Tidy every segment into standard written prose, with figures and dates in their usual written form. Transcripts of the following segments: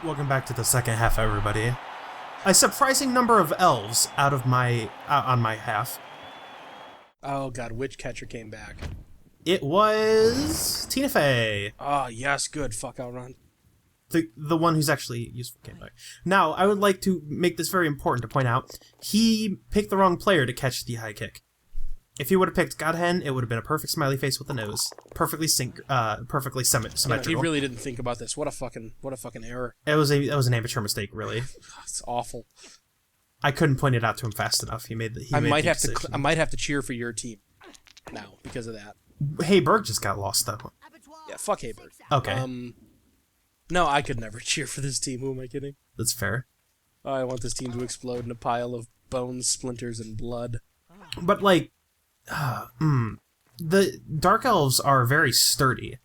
Welcome back to the second half, everybody. A surprising number of elves out of my on my half. Oh god, which catcher came back? It was Tina Fey. Oh yes, good. Fuck, I'll run. The one who's actually useful came back. Now, I would like to make this very important to point out. He picked the wrong player to catch the high kick. If he would have picked Godhen, it would have been a perfect smiley face with a nose. Perfectly symmetrical. He really didn't think about this. What a fucking error. It was an amateur mistake, really. It's awful. I couldn't point it out to him fast enough. I might have to cheer for your team now because of that. Hayberg just got lost though. Yeah, fuck Hayberg. Okay. No, I could never cheer for this team. Who am I kidding? That's fair. I want this team to explode in a pile of bones, splinters, and blood. But like, the Dark Elves are very sturdy,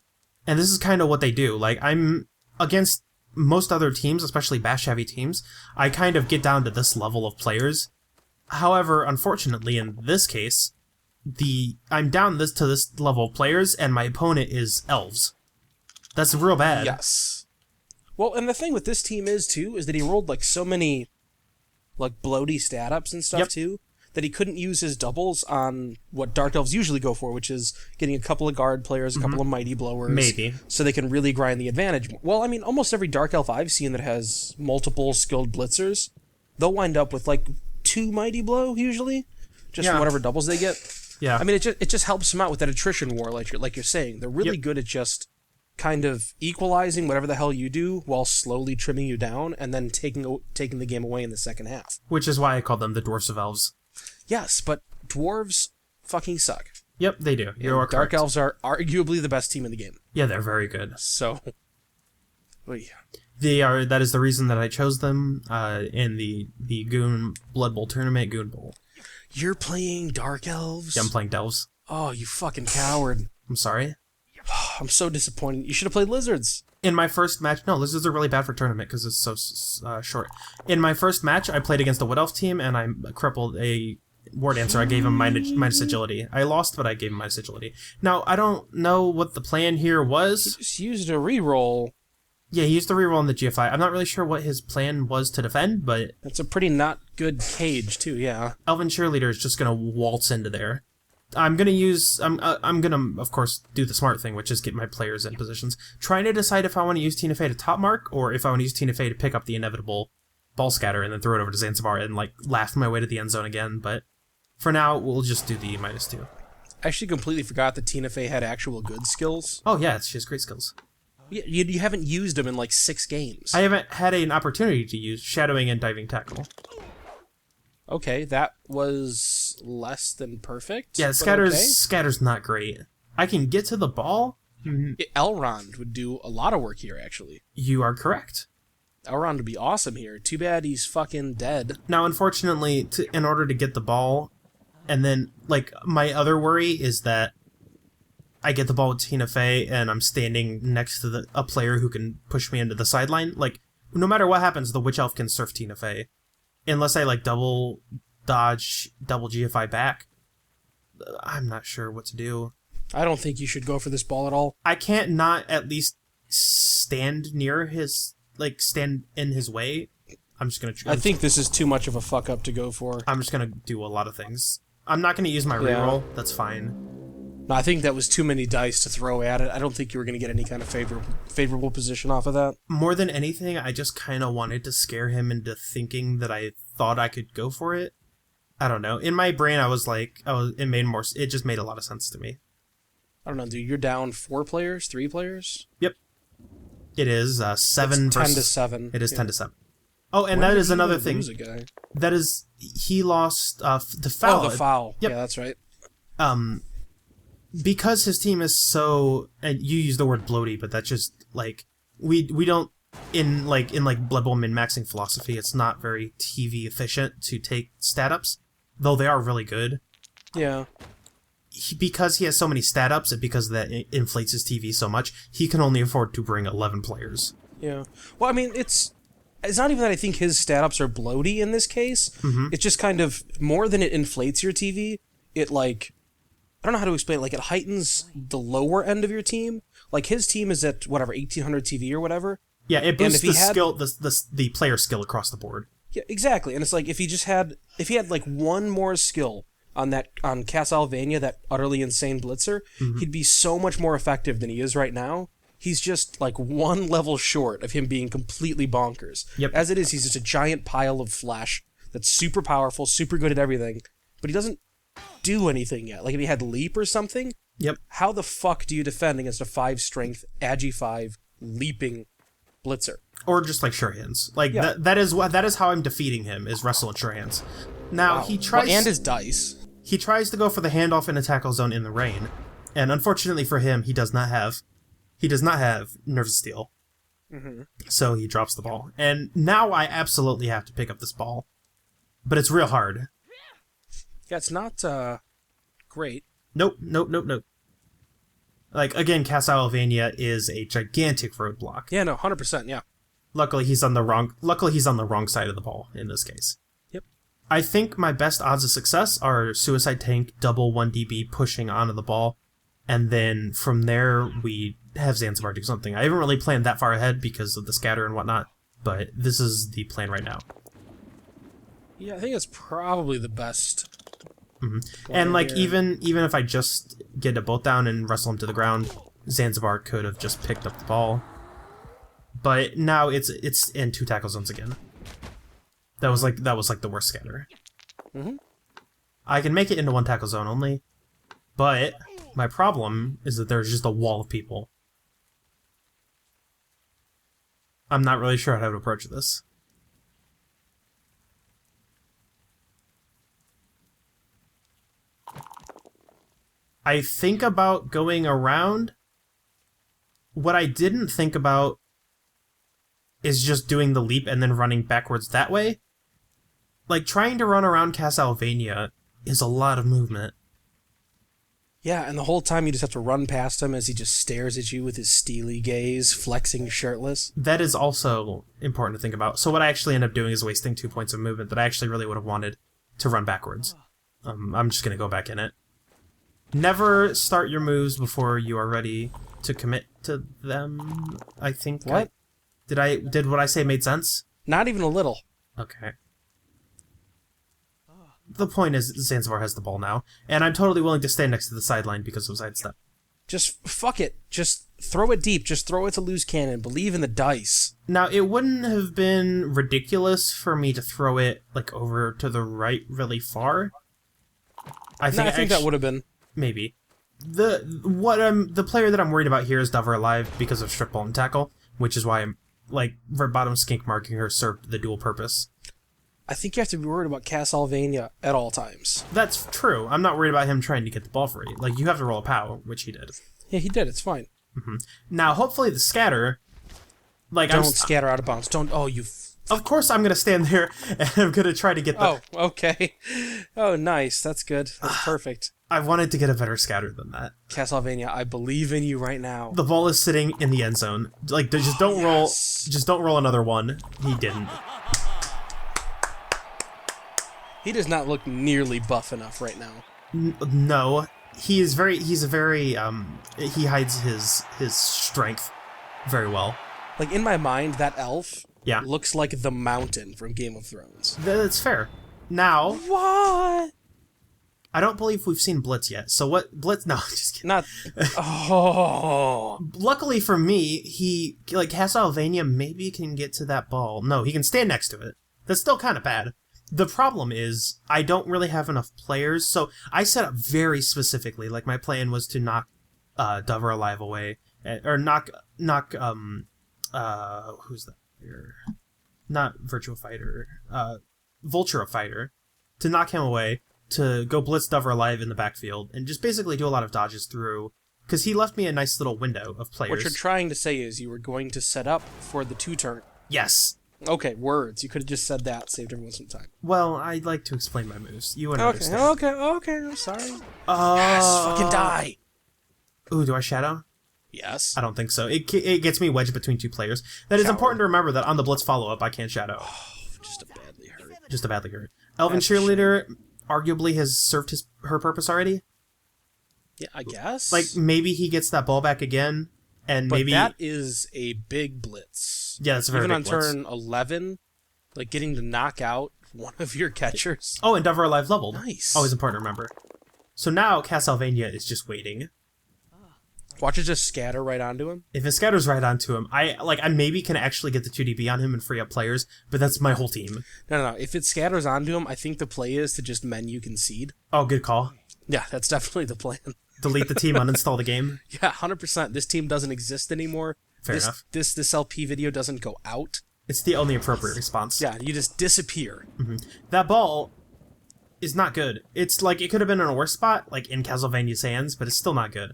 and this is kind of what they do. Like, I'm against most other teams, especially bash-heavy teams, I kind of get down to this level of players. However, unfortunately, in this case, I'm down to this level of players, and my opponent is elves. That's real bad. Yes. Well, and the thing with this team is that he rolled like so many like bloaty stat ups and stuff too, that he couldn't use his doubles on what Dark Elves usually go for, which is getting a couple of guard players, a couple of mighty blowers. Maybe. So they can really grind the advantage. Well, I mean, almost every Dark Elf I've seen that has multiple skilled blitzers, they'll wind up with like 2 mighty blow usually, just from whatever doubles they get. Yeah. I mean, it just helps them out with that attrition war, like you're saying. They're really good at just kind of equalizing whatever the hell you do while slowly trimming you down and then taking the game away in the second half. Which is why I call them the Dwarfs of Elves. Yes, but dwarves fucking suck. Yep, they do. You're correct. Dark Elves are arguably the best team in the game. Yeah, they're very good. So, they are. That is the reason that I chose them in the Goon Blood Bowl tournament, Goon Bowl. You're playing Dark Elves? Yeah, I'm playing Delves. Oh, you fucking coward. I'm sorry. I'm so disappointed. You should have played Lizards. In my first match... No, Lizards are really bad for tournament because it's so short. In my first match, I played against a Wood Elf team, and I crippled a War Dancer. I gave him minus agility. I lost, but I gave him minus agility. Now, I don't know what the plan here was. He just used a reroll. Yeah, he used the reroll in the GFI. I'm not really sure what his plan was to defend, but... That's a pretty not good cage, too, yeah. Elven Cheerleader is just going to waltz into there. I'm going to use... I'm going to, of course, do the smart thing, which is get my players in positions. Trying to decide if I want to use Tina Fey to top mark, or if I want to use Tina Fey to pick up the inevitable ball scatter and then throw it over to Zanzibar and, like, laugh my way to the end zone again. But for now, we'll just do the -2. I actually completely forgot that Tina Fey had actual good skills. Oh, yeah, she has great skills. You haven't used them in, like, 6 games. I haven't had an opportunity to use Shadowing and Diving Tackle. Okay, that was less than perfect. Yeah, Scatter's not great. I can get to the ball. Elrond would do a lot of work here, actually. You are correct. Elrond would be awesome here. Too bad he's fucking dead. Now, unfortunately, in order to get the ball, and then, like, my other worry is that I get the ball with Tina Fey, and I'm standing next to a player who can push me into the sideline. Like, no matter what happens, the Witch Elf can surf Tina Fey. Unless I, like, double dodge, double GFI back, I'm not sure what to do. I don't think you should go for this ball at all. I can't not at least stand near his, like, stand in his way. I'm just going to... I think this is too much of a fuck-up to go for. I'm just going to do a lot of things. I'm not going to use my reroll. That's fine. No, I think that was too many dice to throw at it. I don't think you were going to get any kind of favorable position off of that. More than anything, I just kind of wanted to scare him into thinking that I thought I could go for it. I don't know. In my brain, I was like, it just made a lot of sense to me. I don't know, dude. You're down 4 players, 3 players? Yep. It is 7 it's 10 to 7. It is 10 to 7. Oh, and that is another thing. Lose a guy? That is, he lost the foul. Oh, the foul. Yep. Yeah, that's right. Because his team is so, and you use the word bloaty, but that's just, like, we don't, in Blood Bowl min-maxing philosophy, it's not very TV efficient to take stat ups, though they are really good. Yeah. Because he has so many stat ups, and because that inflates his TV so much, he can only afford to bring 11 players. Yeah. Well, I mean, it's not even that I think his stat ups are bloaty in this case. Mm-hmm. It's just kind of, more than it inflates your TV, it, like, I don't know how to explain it. Like, it heightens the lower end of your team. Like, his team is at, whatever, 1800 TV or whatever. Yeah, it boosts if he the had- skill, the player skill across the board. Yeah, exactly. And it's like if he had like one more skill on Castlevania, that utterly insane blitzer, he'd be so much more effective than he is right now. He's just like one level short of him being completely bonkers. Yep. As it is, he's just a giant pile of flesh that's super powerful, super good at everything, but he doesn't do anything yet. Like if he had leap or something, Yep. how the fuck do you defend against a 5 strength, agi 5 leaping blitzer? Or just like sure hands. Like Yeah. that is how I'm defeating him, is wrestle and sure hands. Now Wow. he tries Well, and his dice. he tries to go for the handoff in a tackle zone in the rain. And unfortunately for him, he does not have Nerves of Steel. So he drops the ball. And now I absolutely have to pick up this ball. But it's real hard. Yeah, it's not great. Nope. Like, again, Castlevania is a gigantic roadblock. Yeah, no, 100%, yeah. Luckily he's on the wrong side of the ball in this case. Yep. I think my best odds of success are Suicide Tank, double 1DB pushing onto the ball, and then from there we have Zanzibar do something. I haven't really planned that far ahead because of the scatter and whatnot, but this is the plan right now. Yeah, I think it's probably the best. And like here. even if I just get a bolt down and wrestle him to the ground, Zanzibar could have just picked up the ball. But now it's in 2 tackle zones again. That was like the worst scatter. I can make it into 1 tackle zone only, but my problem is that there's just a wall of people. I'm not really sure how to approach this. I think about going around. What I didn't think about is just doing the leap and then running backwards that way. Like, trying to run around Castlevania is a lot of movement. Yeah, and the whole time you just have to run past him as he just stares at you with his steely gaze, flexing shirtless. That is also important to think about. So what I actually end up doing is wasting 2 points of movement that I actually really would have wanted to run backwards. I'm just going to go back in it. Never start your moves before you are ready to commit to them, I think. What? Did what I say made sense? Not even a little. Okay. The point is, Zanzibar has the ball now, and I'm totally willing to stay next to the sideline because of sidestep. Just fuck it. Just throw it deep. Just throw it to loose cannon. Believe in the dice. Now, it wouldn't have been ridiculous for me to throw it like over to the right really far. I think that would have been. Maybe. The player that I'm worried about here is Dover Alive because of strip ball and tackle, which is why I'm like bottom skink marking her served the dual purpose. I think you have to be worried about Castlevania at all times. That's true. I'm not worried about him trying to get the ball free. Like, you have to roll a POW, which he did. Yeah, he did. It's fine. Now, hopefully the scatter... Like, Don't scatter out of bounds. Don't... Oh, you... Of course I'm going to stand there, and I'm going to try to get the... Oh, okay. Oh, nice. That's good. That's perfect. I wanted to get a better scatter than that. Castlevania, I believe in you right now. The ball is sitting in the end zone. Like, just don't roll... Just don't roll another one. He didn't. He does not look nearly buff enough right now. No. He hides his strength very well. Like, in my mind, that elf Yeah. looks like the mountain from Game of Thrones. That's fair. Now, What? I don't believe we've seen Blitz yet. So what... Blitz... No, just kidding. Not... Oh... Luckily for me, Castlevania maybe can get to that ball. No, he can stand next to it. That's still kind of bad. The problem is, I don't really have enough players, so I set up very specifically, like my plan was to knock Dover Alive away, or knock who's that here? Not Virtua Fighter, Vulture Fighter, to knock him away, to go blitz Dover Alive in the backfield, and just basically do a lot of dodges through, because he left me a nice little window of players. What you're trying to say is you were going to set up for the 2-turn. Yes. Okay, words. You could have just said that, saved everyone some time. Well, I'd like to explain my moves. You wouldn't understand. Okay, I'm sorry. Yes, fucking die! Ooh, do I shadow? Yes. I don't think so. It gets me wedged between 2 players. That is Coward. important to remember that on the Blitz follow-up, I can't shadow. Just a badly hurt. Just a badly hurt. Elven That's a Cheerleader arguably has served her purpose already. Yeah, I guess. Like, maybe he gets that ball back again, and but maybe... that is a big blitz. Yeah, that's a very Even big on blitz. turn 11, like getting to knock out one of your catchers. Oh, and Dover Alive leveled. Nice. Always important to remember. So now Castlevania is just waiting. Watch it just scatter right onto him. If it scatters right onto him, I maybe can actually get the 2DB on him and free up players, but that's my whole team. No. If it scatters onto him, I think the play is to just menu concede. Oh, good call. Yeah, that's definitely the plan. Delete the team, uninstall the game. Yeah, 100%. This team doesn't exist anymore. Fair enough. This LP video doesn't go out. It's the only appropriate response. Yeah, you just disappear. That ball is not good. It's like it could have been in a worse spot, like in Castlevania's hands, but it's still not good.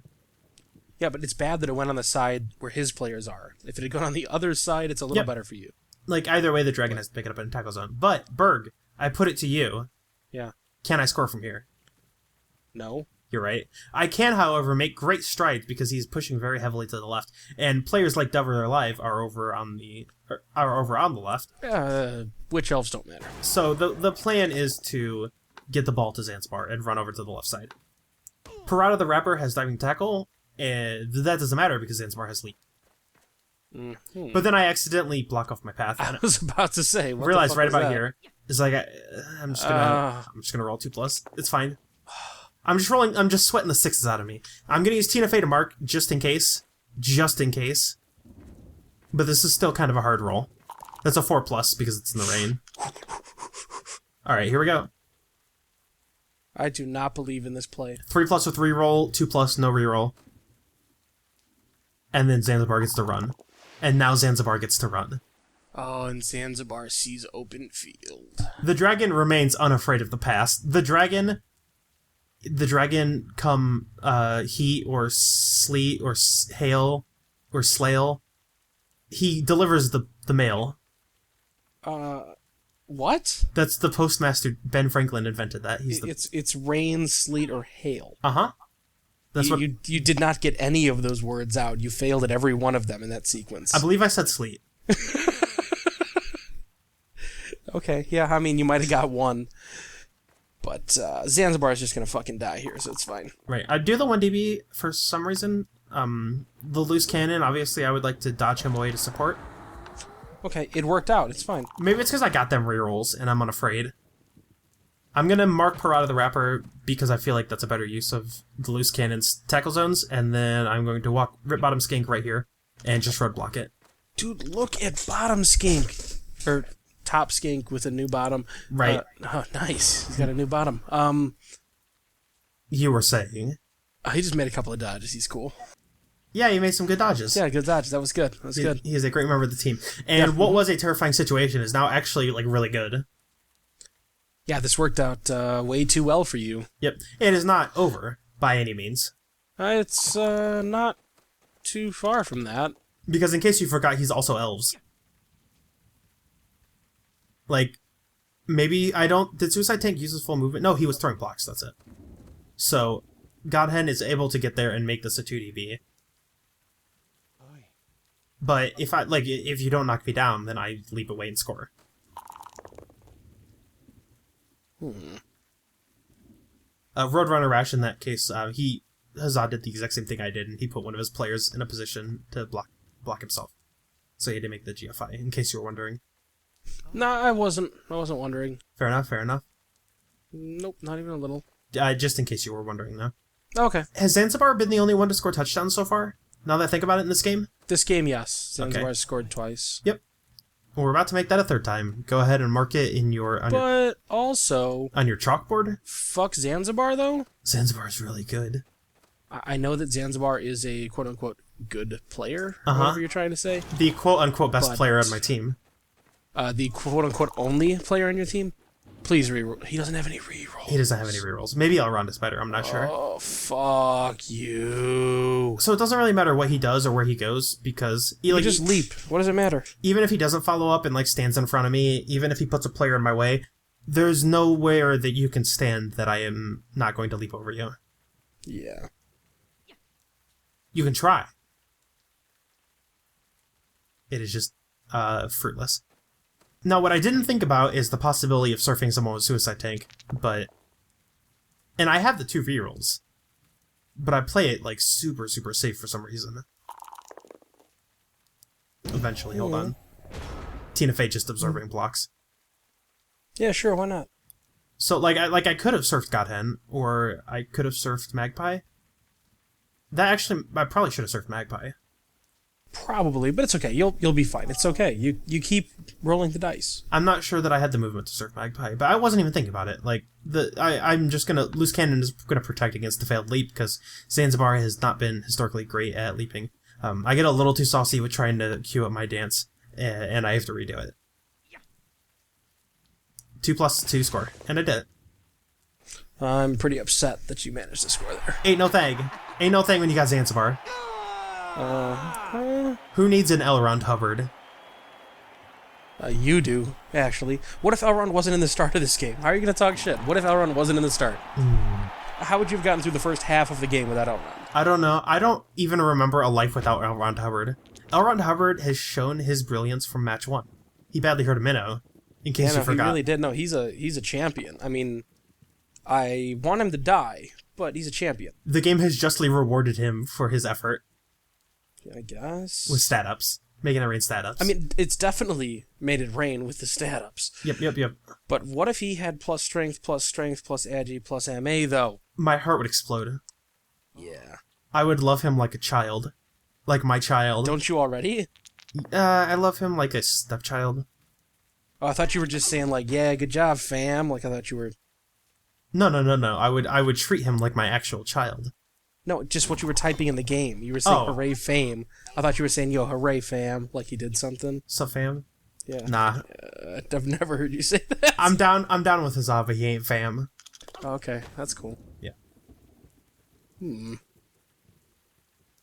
Yeah, but it's bad that it went on the side where his players are. If it had gone on the other side, it's a little better for you. Like, either way, the dragon has to pick it up in tackle zone. But, Berg, I put it to you. Yeah. Can I score from here? No. You're right. I can, however, make great strides because he's pushing very heavily to the left, and players like Dover Alive are over on the left. Witch elves don't matter. So the plan is to get the ball to Zanzibar and run over to the left side. Parada the Rapper has diving tackle, and that doesn't matter because Zanzibar has leap. Mm-hmm. But then I accidentally block off my path. I was about to say, what Realize the fuck right was about that? here is like I'm just gonna roll 2+. It's fine. I'm just sweating the sixes out of me. I'm gonna use Tina Fey to mark just in case. But this is still kind of a hard roll. That's a 4+ because it's in the rain. Alright, here we go. I do not believe in this play. 3+ with reroll, 2+, no reroll. And then Zanzibar gets to run. And now Zanzibar gets to run. Oh, and Zanzibar sees open field. The dragon remains unafraid of the past. The dragon come heat or sleet or hail or slail, he delivers the mail. What? That's the postmaster. Ben Franklin invented that. It's rain, sleet, or hail. Uh-huh. That's what you did not get any of those words out. You failed at every one of them in that sequence. I believe I said sleet. Okay, yeah, I mean, you might have got one. But Zanzibar is just going to fucking die here, so it's fine. Right. I do the 1DB for some reason. The loose cannon, obviously, I would like to dodge him away to support. Okay, it worked out. It's fine. Maybe it's because I got them rerolls and I'm unafraid. I'm going to mark Parada the Rapper because I feel like that's a better use of the loose cannon's tackle zones, and then I'm going to walk Rip Bottom Skink right here and just road block it. Dude, look at Bottom Skink. Or Top Skink with a new bottom. Right. Oh, nice. He's got a new bottom. You were saying? He just made a couple of dodges. He's cool. Yeah, he made some good dodges. Yeah, good dodges. That was good. That was good. He is a great member of the team. And what was a terrifying situation is now actually, like, really good. Yeah, this worked out way too well for you. Yep. It is not over, by any means. It's not too far from that. Because in case you forgot, he's also elves. Like, maybe did Suicide Tank use his full movement? No, he was throwing blocks, that's it. So, Godhen is able to get there and make this a 2DB. But if you don't knock me down, then I leap away and score. Roadrunner Rash, in that case, Huzzah did the exact same thing I did, and he put one of his players in a position to block himself. So he had to make the GFI, in case you were wondering. No, I wasn't wondering. Fair enough. Nope, not even a little. Just in case you were wondering, though. Okay. Has Zanzibar been the only one to score touchdowns so far? Now that I think about it in this game? This game, yes. Zanzibar Okay. scored twice. Yep. Well, we're about to make that a third time. Go ahead and mark it in your also, on your chalkboard. fuck Zanzibar, though. Zanzibar is really good. I know that Zanzibar is a quote-unquote good player, Uh-huh. whatever you're trying to say. The quote-unquote best But- player on my team. The quote-unquote only player on your team. Please reroll. He doesn't have any rerolls. He doesn't have any rerolls. Maybe Elrond better, I'm not sure. Oh, fuck you. So it doesn't really matter what he does or where he goes, because You just leap. What does it matter? even if he doesn't follow up and stands in front of me, even if he puts a player in my way, there's nowhere that you can stand that I am not going to leap over you. Yeah. You can try. It is just fruitless. Now, what I didn't think about is the possibility of surfing someone with Suicide Tank, and I have the 2 rerolls, but I play it super, super safe for some reason. Eventually, hold on. Tina Fey just absorbing blocks. Yeah, sure, why not? So, I could have surfed Godhen, or I could have surfed Magpie. I probably should have surfed Magpie. Probably, but it's okay. You'll be fine. It's okay. You keep rolling the dice. I'm not sure that I had the movement to surf Magpie, but I wasn't even thinking about it. I'm just gonna Loose Cannon is gonna protect against the failed leap because Zanzibar has not been historically great at leaping. I get a little too saucy with trying to cue up my dance, and I have to redo it. 2+2 score, and I did it. I'm pretty upset that you managed to score there. Ain't no thing. Ain't no thing when you got Zanzibar. Who needs an Elrond Hubbard? You do, actually. What if Elrond wasn't in the start of this game? How are you going to talk shit? What if Elrond wasn't in the start? How would you have gotten through the first half of the game without Elrond? I don't know. I don't even remember a life without Elrond Hubbard. Elrond Hubbard has shown his brilliance from match 1. He badly hurt a minnow, in case you forgot. He really did. No, he's a champion. I mean, I want him to die, but he's a champion. The game has justly rewarded him for his effort. I guess. With stat ups. Making it rain stat ups. I mean, it's definitely made it rain with the stat ups. Yep. But what if he had plus strength, plus agi, plus MA, though? My heart would explode. Yeah. I would love him like a child. Like my child. Don't you already? I love him like a stepchild. Oh, I thought you were just saying, like, yeah, good job, fam. Like, I thought you were... No. I would treat him like my actual child. No, just what you were typing in the game. You were saying hooray fame. I thought you were saying, yo, hooray fam, like he did something. So fam? Yeah. Nah. I've never heard you say that. I'm down with Huzzah, but he ain't fam. Okay, that's cool. Yeah.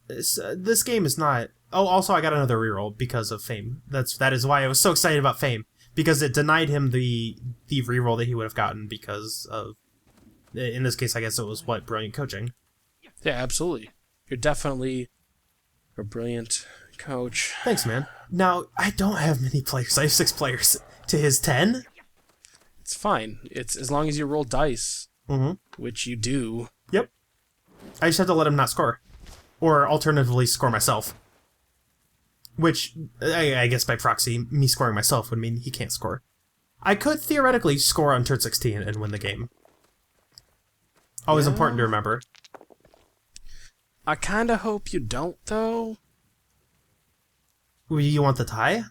This game is not... Oh, also I got another reroll because of fame. That is why I was so excited about fame. Because it denied him the reroll that he would have gotten because of... In this case, I guess it was, brilliant coaching. Yeah, absolutely. You're definitely a brilliant coach. Thanks, man. Now, I don't have many players. I have 6 players. To his 10? It's fine. It's as long as you roll dice, which you do. Yep. I just have to let him not score. Or alternatively, score myself. Which, I guess by proxy, me scoring myself would mean he can't score. I could theoretically score on turn 16 and win the game. Always important to remember. I kind of hope you don't, though. You want the tie?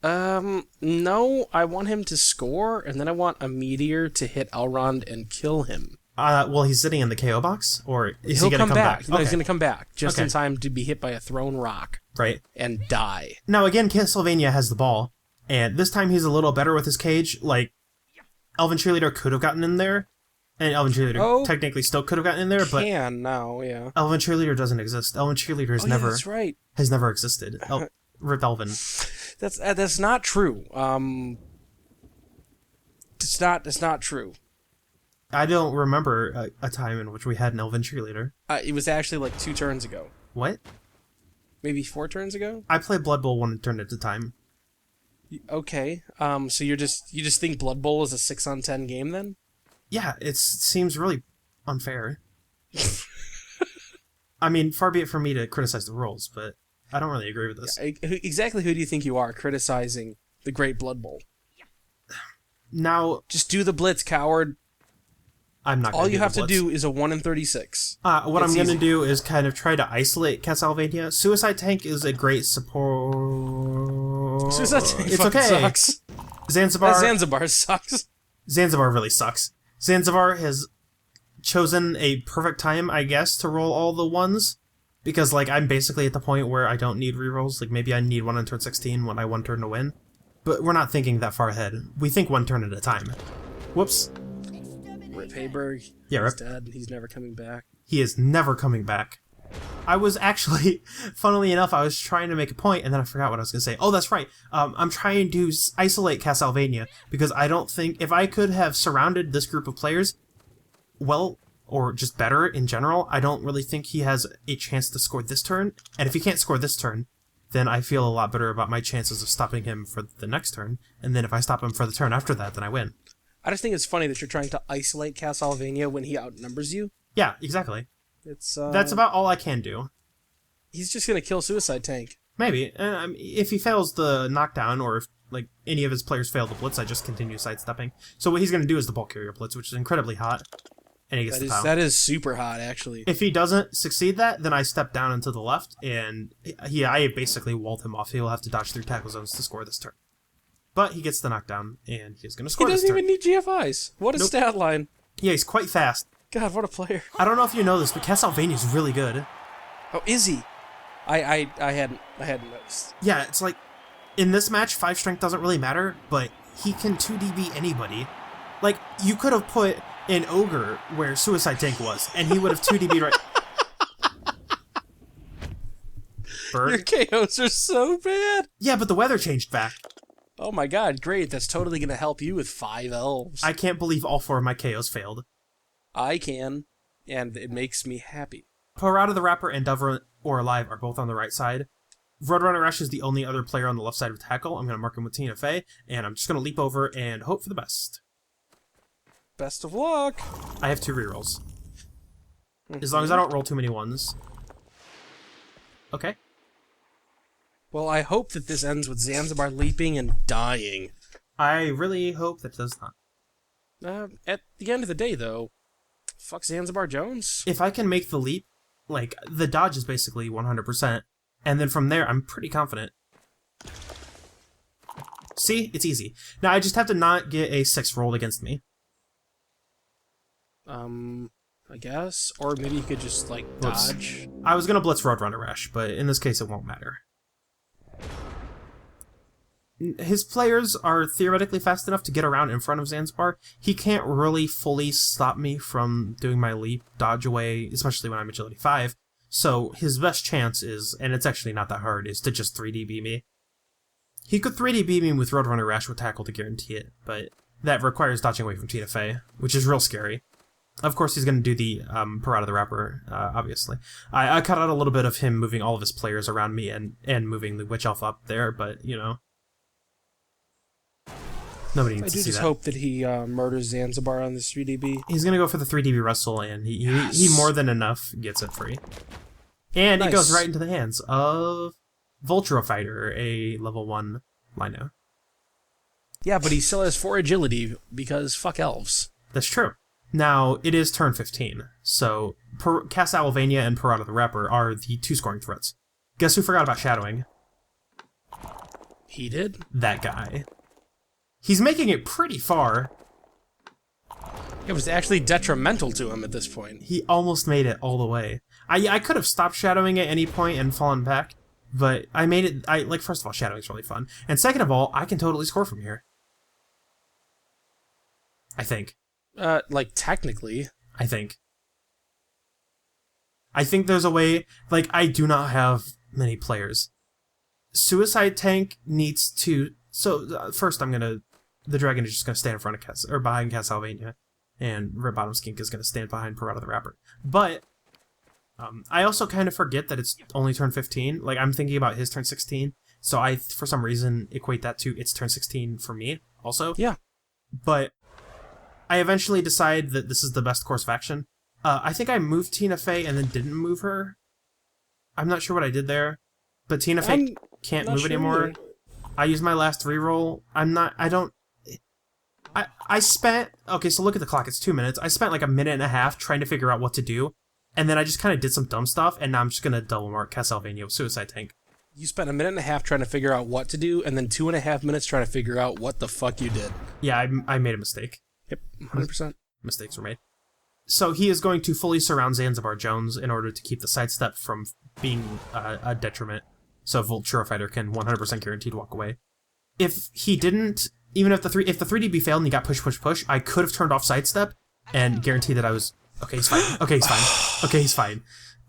No. I want him to score, and then I want a meteor to hit Elrond and kill him. Well, he's sitting in the KO box? Or is he going to come back? No, he's going to come back, just in time to be hit by a thrown rock. Right. And die. Now, again, Castlevania has the ball, and this time he's a little better with his cage. Like, Elven Cheerleader could have gotten in there, and Elven Cheerleader technically still could have gotten in there, but... now, yeah. Elven Cheerleader doesn't exist. Elven Cheerleader has never existed. Rip Elven. That's not true. It's not true. I don't remember a time in which we had an Elven Cheerleader. It was actually like 2 turns ago. What? Maybe 4 turns ago? I play Blood Bowl 1 turn at a time. Okay. So you just think Blood Bowl is a 6-on-10 game then? Yeah, it seems really unfair. I mean, far be it from me to criticize the rules, but I don't really agree with this. Exactly who do you think you are criticizing the Great Blood Bowl? Now... Just do the blitz, coward. I'm not. All you have to do is a 1 in 36. What I'm going to do is kind of try to isolate Castlevania. Suicide Tank is a great support. Suicide Tank it's okay. Sucks. Zanzibar sucks. Zanzibar really sucks. Zanzibar has chosen a perfect time, I guess, to roll all the ones. Because, like, I'm basically at the point where I don't need rerolls. Like, maybe I need 1 on turn 16 when I 1 turn to win. But we're not thinking that far ahead. We think 1 turn at a time. Whoops. Rip Hayberg. Yeah, He's dead. He's never coming back. He is never coming back. I was actually, funnily enough, I was trying to make a point, and then I forgot what I was going to say. Oh, that's right. I'm trying to isolate Castlevania, because I don't think, if I could have surrounded this group of players, well, or just better in general, I don't really think he has a chance to score this turn. And if he can't score this turn, then I feel a lot better about my chances of stopping him for the next turn. And then if I stop him for the turn after that, then I win. I just think it's funny that you're trying to isolate Castlevania when he outnumbers you. Yeah, exactly. It's That's about all I can do. He's just gonna kill Suicide Tank. Maybe. If he fails the knockdown, or if like any of his players fail the blitz, I just continue sidestepping. So what he's going to do is the ball carrier blitz, which is incredibly hot, and he gets the foul. That is super hot, actually. If he doesn't succeed that, then I step down and to the left, and I basically walled him off. He'll have to dodge through tackle zones to score this turn. But he gets the knockdown, and he's going to score this turn. He doesn't even need GFIs. What a stat line. Yeah, he's quite fast. God, what a player. I don't know if you know this, but Castlevania's really good. Oh, is he? I hadn't noticed. Yeah, it's like, in this match, 5 strength doesn't really matter, but he can 2DB anybody. Like, you could have put an ogre where Suicide Tank was, and he would have 2DB'd right... Bird? Your KOs are so bad. Yeah, but the weather changed back. Oh my god, great. That's totally going to help you with 5 elves. I can't believe all 4 of my KOs failed. I can, and it makes me happy. Parada the Rapper and Dove or Alive are both on the right side. Roadrunner Rush is the only other player on the left side of tackle. I'm going to mark him with Tina Fey, and I'm just going to leap over and hope for the best. Best of luck. I have 2 rerolls. As long as I don't roll too many ones. Okay. Well, I hope that this ends with Zanzibar leaping and dying. I really hope that it does not. At the end of the day, though, fuck Zanzibar Jones. If I can make the leap, like, the dodge is basically 100%, and then from there, I'm pretty confident. See? It's easy. Now, I just have to not get a 6 rolled against me. I guess. Or maybe you could just, like, dodge. I was gonna blitz Roadrunner Rash, but in this case, it won't matter. His players are theoretically fast enough to get around in front of Zanzibar. He can't really fully stop me from doing my leap, dodge away, especially when I'm agility 5. So his best chance is, and it's actually not that hard, is to just 3DB me. He could 3DB me with Roadrunner Rash with tackle to guarantee it, but that requires dodging away from Tina Fey, which is real scary. Of course, he's going to do the Parada the Rapper, obviously. I cut out a little bit of him moving all of his players around me and moving the Witch Elf up there, but, you know. Nobody needs to see that. I do just hope that he murders Zanzibar on this 3DB. He's going to go for the 3DB wrestle, and he more than enough gets it free. And it goes right into the hands of Vulture Fighter, a level 1 Lino. Yeah, but he still has 4 agility, because fuck elves. That's true. Now, it is turn 15, so Castlevania and Parada the Rapper are the 2 scoring threats. Guess who forgot about shadowing? He did? That guy. He's making it pretty far. It was actually detrimental to him at this point. He almost made it all the way. I could have stopped shadowing at any point and fallen back, but I made it. First of all, shadowing's really fun, and second of all, I can totally score from here. I think. Technically. I think there's a way. Like, I do not have many players. Suicide Tank needs to. So first, the dragon is just gonna stand in front of behind Castlevania, and Red Bottom Skink is gonna stand behind Parada the Rapper. But I also kind of forget that it's only turn 15. Like, I'm thinking about his turn 16, so I, for some reason, equate that to it's turn 16 for me also. Yeah. But I eventually decide that this is the best course of action. I think I moved Tina Fey and then didn't move her. I'm not sure what I did there, but Tina Fey can't move anymore. I used my last reroll. I spent... Okay, so look at the clock. It's 2 minutes. I spent like a minute and a half trying to figure out what to do, and then I just kind of did some dumb stuff, and now I'm just going to double mark Castlevania with Suicide Tank. You spent a minute and a half trying to figure out what to do, and then 2.5 minutes trying to figure out what the fuck you did. Yeah, I made a mistake. Yep, 100%. Mistakes were made. So he is going to fully surround Zanzibar Jones in order to keep the sidestep from being a detriment, so Vulture Fighter can 100% guaranteed walk away. If he didn't, even if the 3DB failed and he got push, I could have turned off sidestep and guaranteed that I was... Okay, he's fine. Okay, he's fine. Okay, he's fine.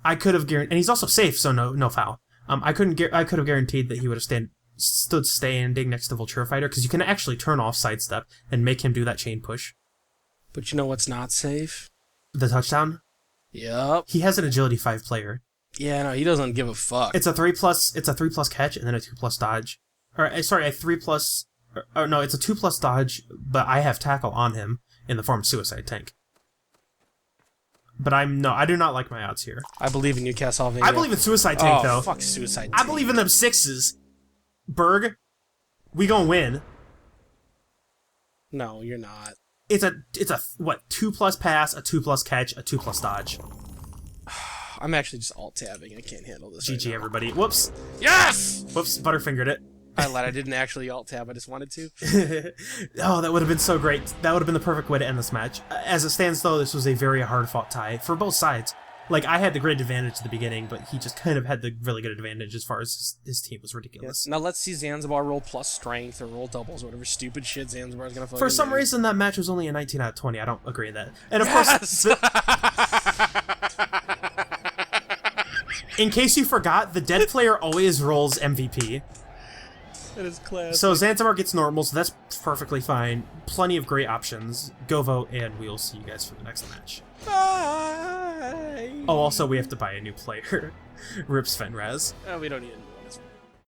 I could have guaranteed... And he's also safe, so no foul. I could have guaranteed that he would have stood standing next to Vulture Fighter, because you can actually turn off sidestep and make him do that chain push. But you know what's not safe? The touchdown? Yep. He has an agility 5 player. Yeah, no, he doesn't give a fuck. It's a 3+ catch and then a 2+ dodge. Or sorry, a 3+. Or no, it's a 2+ dodge, but I have tackle on him in the form of Suicide Tank. But I do not like my odds here. I believe in you, Castlevania. I believe in Suicide Tank, though. Fuck Suicide Tank. I believe in them 6s. Berg, we gonna win. No, you're not. It's a what, 2+ pass, a 2+ catch, a 2+ dodge. I'm actually just alt-tabbing. I can't handle this. GG, right now. everybody. Whoops. Yes! Whoops, butterfingered it. I lied. I didn't actually alt-tab. I just wanted to. Oh, that would have been so great. That would have been the perfect way to end this match. As it stands, though, this was a very hard-fought tie for both sides. Like, I had the great advantage at the beginning, but he just kind of had the really good advantage as far as his team was ridiculous. Yes. Now let's see Zanzibar roll plus strength or roll doubles or whatever stupid shit Zanzibar's gonna fucking For some do. reason, that match was only a 19 out of 20. I don't agree with that. And of course... In case you forgot, the dead player always rolls MVP. That is classic. So Zanzibar gets normal, so that's perfectly fine. Plenty of great options. Go vote, and we'll see you guys for the next match. Bye. Oh, also, we have to buy a new player. Rips Fenraz. Oh, we don't need